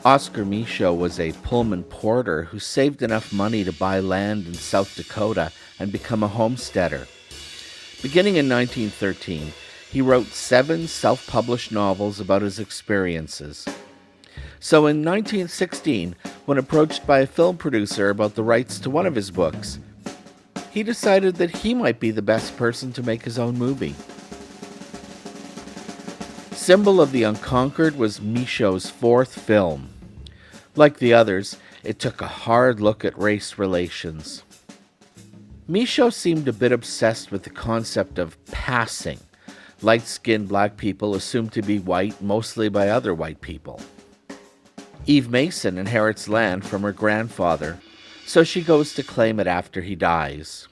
Oscar Michaud was a Pullman porter who saved enough money to buy land in South Dakota and become a homesteader. Beginning in 1913, he wrote 7 self-published novels about his experiences. So in 1916, when approached by a film producer about the rights to one of his books, he decided that he might be the best person to make his own movie. Symbol of the Unconquered was Michaud's 4th film. Like the others, it took a hard look at race relations. Michaud seemed a bit obsessed with the concept of passing. Light-skinned black people assumed to be white mostly by other white people. Eve Mason inherits land from her grandfather, so she goes to claim it after he dies.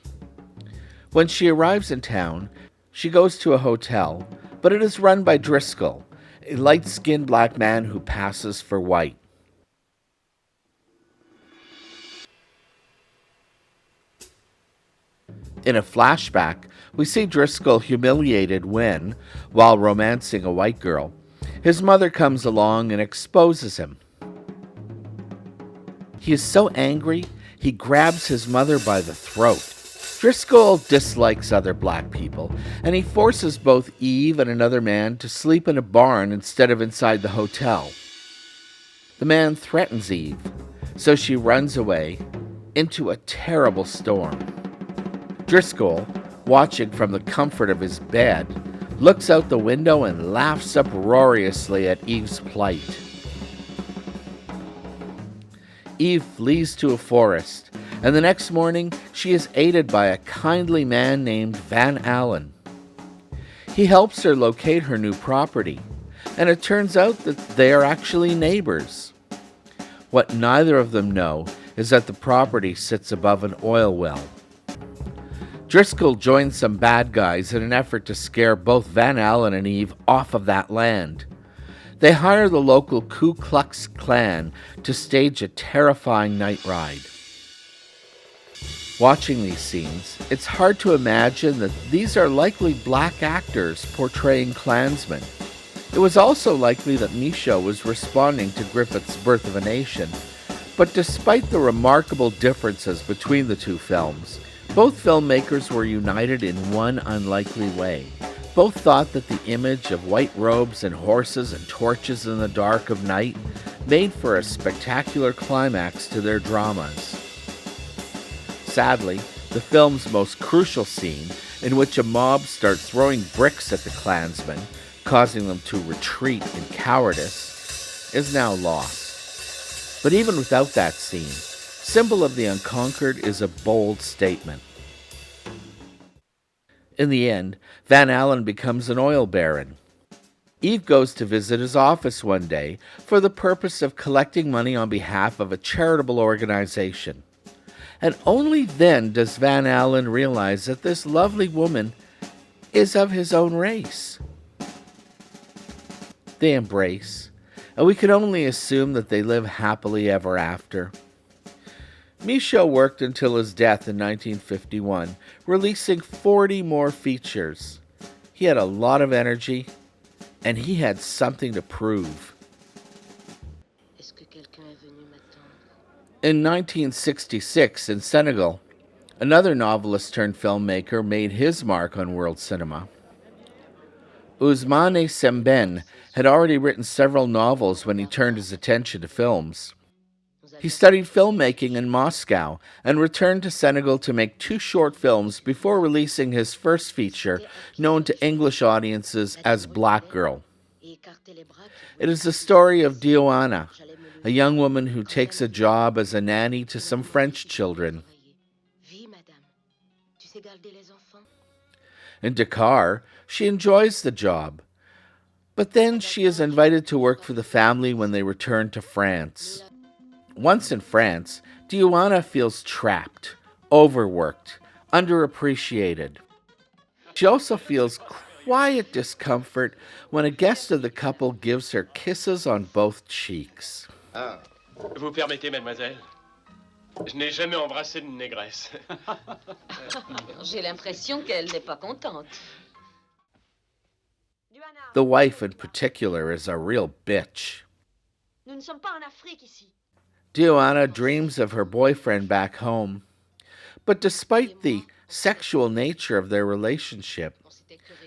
When she arrives in town, she goes to a hotel, but it is run by Driscoll, a light-skinned black man who passes for white. In a flashback, we see Driscoll humiliated when, while romancing a white girl, his mother comes along and exposes him. He is so angry, he grabs his mother by the throat. Driscoll dislikes other black people, and he forces both Eve and another man to sleep in a barn instead of inside the hotel. The man threatens Eve, so she runs away into a terrible storm. Driscoll, watching from the comfort of his bed, looks out the window and laughs uproariously at Eve's plight. Eve flees to a forest, and the next morning she is aided by a kindly man named Van Allen. He helps her locate her new property, and it turns out that they are actually neighbors. What neither of them know is that the property sits above an oil well. Driscoll joins some bad guys in an effort to scare both Van Allen and Eve off of that land. They hire the local Ku Klux Klan to stage a terrifying night ride. Watching these scenes, it's hard to imagine that these are likely black actors portraying Klansmen. It was also likely that Michaud was responding to Griffith's Birth of a Nation, but despite the remarkable differences between the two films, both filmmakers were united in one unlikely way. Both thought that the image of white robes and horses and torches in the dark of night made for a spectacular climax to their dramas. Sadly, the film's most crucial scene, in which a mob starts throwing bricks at the Klansmen, causing them to retreat in cowardice, is now lost. But even without that scene, Symbol of the Unconquered is a bold statement. In the end, Van Allen becomes an oil baron. Eve goes to visit his office one day for the purpose of collecting money on behalf of a charitable organization. And only then does Van Allen realize that this lovely woman is of his own race. They embrace, and we can only assume that they live happily ever after. Michaud worked until his death in 1951, releasing 40 more features. He had a lot of energy, and he had something to prove. In 1966, in Senegal, another novelist turned filmmaker made his mark on world cinema. Ousmane Sembène had already written several novels when he turned his attention to films. He studied filmmaking in Moscow and returned to Senegal to make 2 short films before releasing his first feature, known to English audiences as Black Girl. It is the story of Diouana, a young woman who takes a job as a nanny to some French children. In Dakar, she enjoys the job, but then she is invited to work for the family when they return to France. Once in France, Diouana feels trapped, overworked, underappreciated. She also feels quiet discomfort when a guest of the couple gives her kisses on both cheeks. Ah. Vous permettez, mademoiselle? Je n'ai jamais embrassé une négresse. J'ai l'impression qu'elle n'est pas contente. The wife in particular is a real bitch. Nous ne sommes pas en Afrique ici. Diana dreams of her boyfriend back home, but despite the sexual nature of their relationship,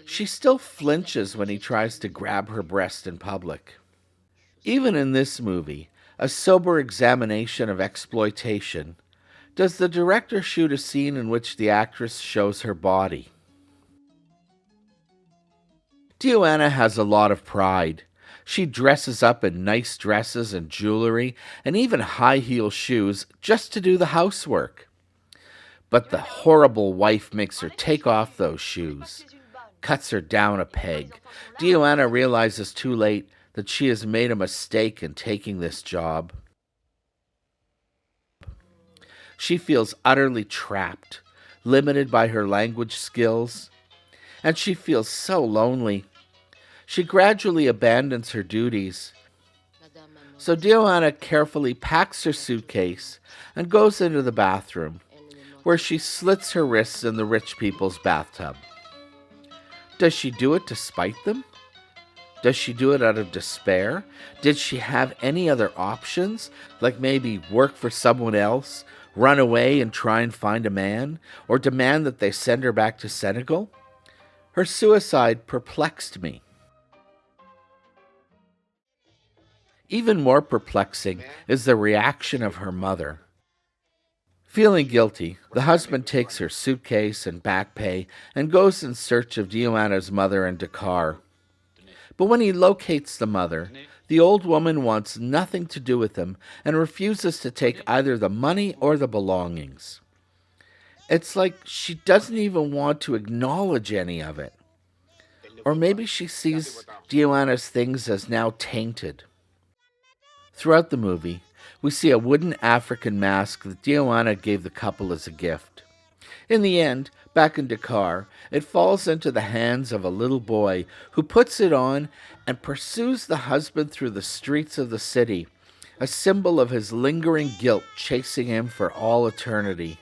she still flinches when he tries to grab her breast in public. Even in this movie, a sober examination of exploitation, does the director shoot a scene in which the actress shows her body? Diana has a lot of pride. She dresses up in nice dresses and jewelry and even high-heel shoes just to do the housework. But the horrible wife makes her take off those shoes, cuts her down a peg. Diana realizes too late that she has made a mistake in taking this job. She feels utterly trapped, limited by her language skills, and she feels so lonely. She gradually abandons her duties. So Diana carefully packs her suitcase and goes into the bathroom, where she slits her wrists in the rich people's bathtub. Does she do it to spite them? Does she do it out of despair? Did she have any other options, like maybe work for someone else, run away and try and find a man, or demand that they send her back to Senegal? Her suicide perplexed me. Even more perplexing is the reaction of her mother. Feeling guilty, the husband takes her suitcase and back pay and goes in search of Diana's mother in Dakar. But when he locates the mother, the old woman wants nothing to do with him and refuses to take either the money or the belongings. It's like she doesn't even want to acknowledge any of it. Or maybe she sees Diana's things as now tainted. Throughout the movie, we see a wooden African mask that Diana gave the couple as a gift. In the end, back in Dakar, it falls into the hands of a little boy who puts it on and pursues the husband through the streets of the city, a symbol of his lingering guilt chasing him for all eternity.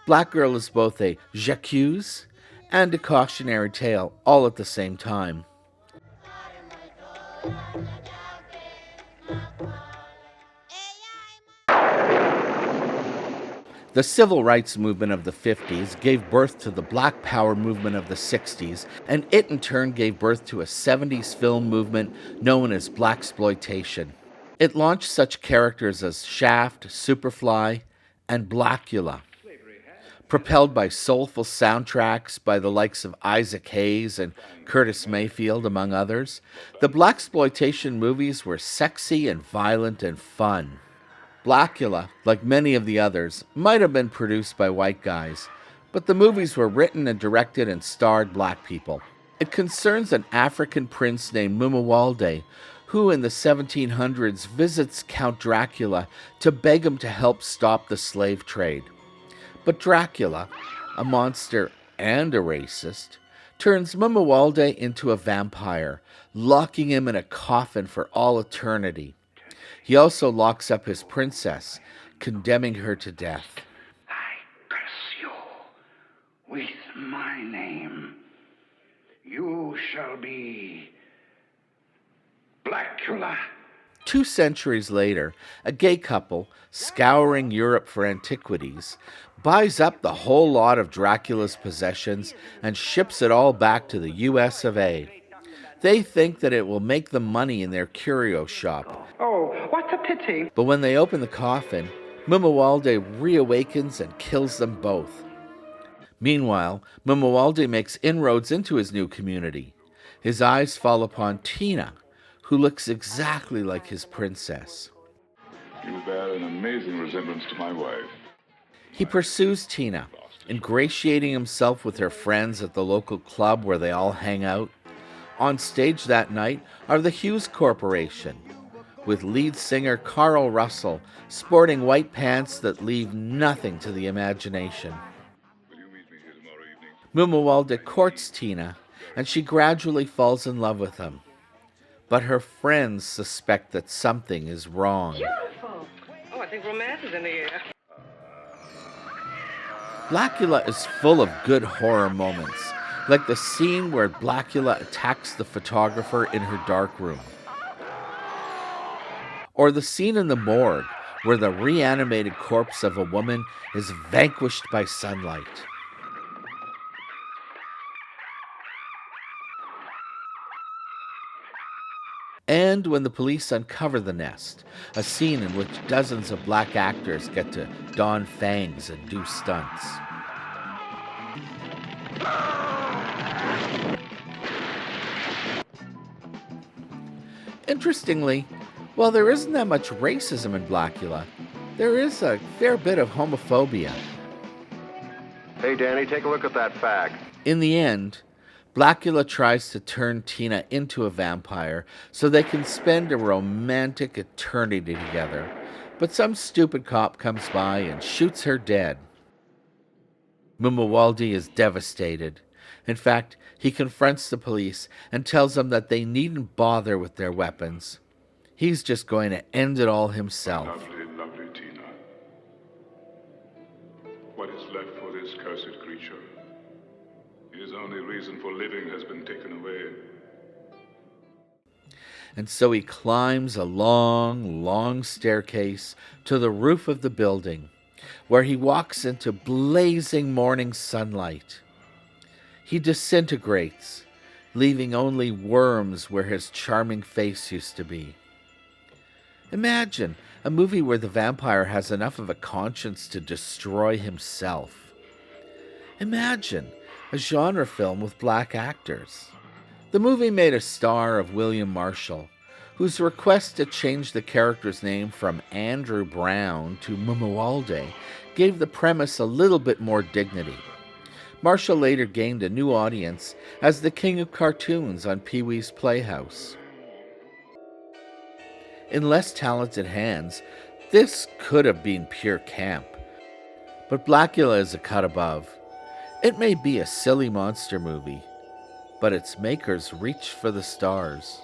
Black Girl is both a j'accuse and a cautionary tale, all at the same time. The civil rights movement of the 50s gave birth to the Black Power movement of the 60s, and it in turn gave birth to a 70s film movement known as blaxploitation. It launched such characters as Shaft, Superfly, and Blackula. Propelled by soulful soundtracks by the likes of Isaac Hayes and Curtis Mayfield, among others, the blaxploitation movies were sexy and violent and fun. Blackula, like many of the others, might have been produced by white guys, but the movies were written and directed and starred black people. It concerns an African prince named Mumawalde, who in the 1700s visits Count Dracula to beg him to help stop the slave trade. But Dracula, a monster and a racist, turns Mumawalde into a vampire, locking him in a coffin for all eternity. He also locks up his princess, condemning her to death. I curse you with my name. You shall be Blackula. 2 centuries later, a gay couple, scouring Europe for antiquities, buys up the whole lot of Dracula's possessions and ships it all back to the US of A. They think that it will make them money in their curio shop. Oh, what a pity. But when they open the coffin, Mumawalde reawakens and kills them both. Meanwhile, Mumawalde makes inroads into his new community. His eyes fall upon Tina, who looks exactly like his princess. You bear an amazing resemblance to my wife. He pursues Tina, ingratiating himself with her friends at the local club where they all hang out. On stage that night are the Hughes Corporation, with lead singer Carl Russell sporting white pants that leave nothing to the imagination. Will you meet me here tomorrow evening? Mumawalde courts Tina, and she gradually falls in love with him. But her friends suspect that something is wrong. Beautiful. Oh, I think romance is in the air. Blackula is full of good horror moments, like the scene where Blackula attacks the photographer in her darkroom. Or the scene in the morgue where the reanimated corpse of a woman is vanquished by sunlight. And when the police uncover the nest, a scene in which dozens of black actors get to don fangs and do stunts. Interestingly, while there isn't that much racism in Blackula, there is a fair bit of homophobia. Hey, Danny, take a look at that fact. In the end, Blackula tries to turn Tina into a vampire so they can spend a romantic eternity together, but some stupid cop comes by and shoots her dead. Mumawaldi is devastated. In fact, he confronts the police and tells them that they needn't bother with their weapons. He's just going to end it all himself. Lovely, lovely Tina. What is left for this cursed creature? His only reason for living has been taken away. And so he climbs a long, long staircase to the roof of the building, where he walks into blazing morning sunlight. He disintegrates, leaving only worms where his charming face used to be. Imagine a movie where the vampire has enough of a conscience to destroy himself. Imagine a genre film with black actors. The movie made a star of William Marshall, whose request to change the character's name from Andrew Brown to Mumawalde gave the premise a little bit more dignity. Marshall later gained a new audience as the king of cartoons on Pee-wee's Playhouse. In less talented hands, this could have been pure camp. But Blackula is a cut above. It may be a silly monster movie, but its makers reach for the stars.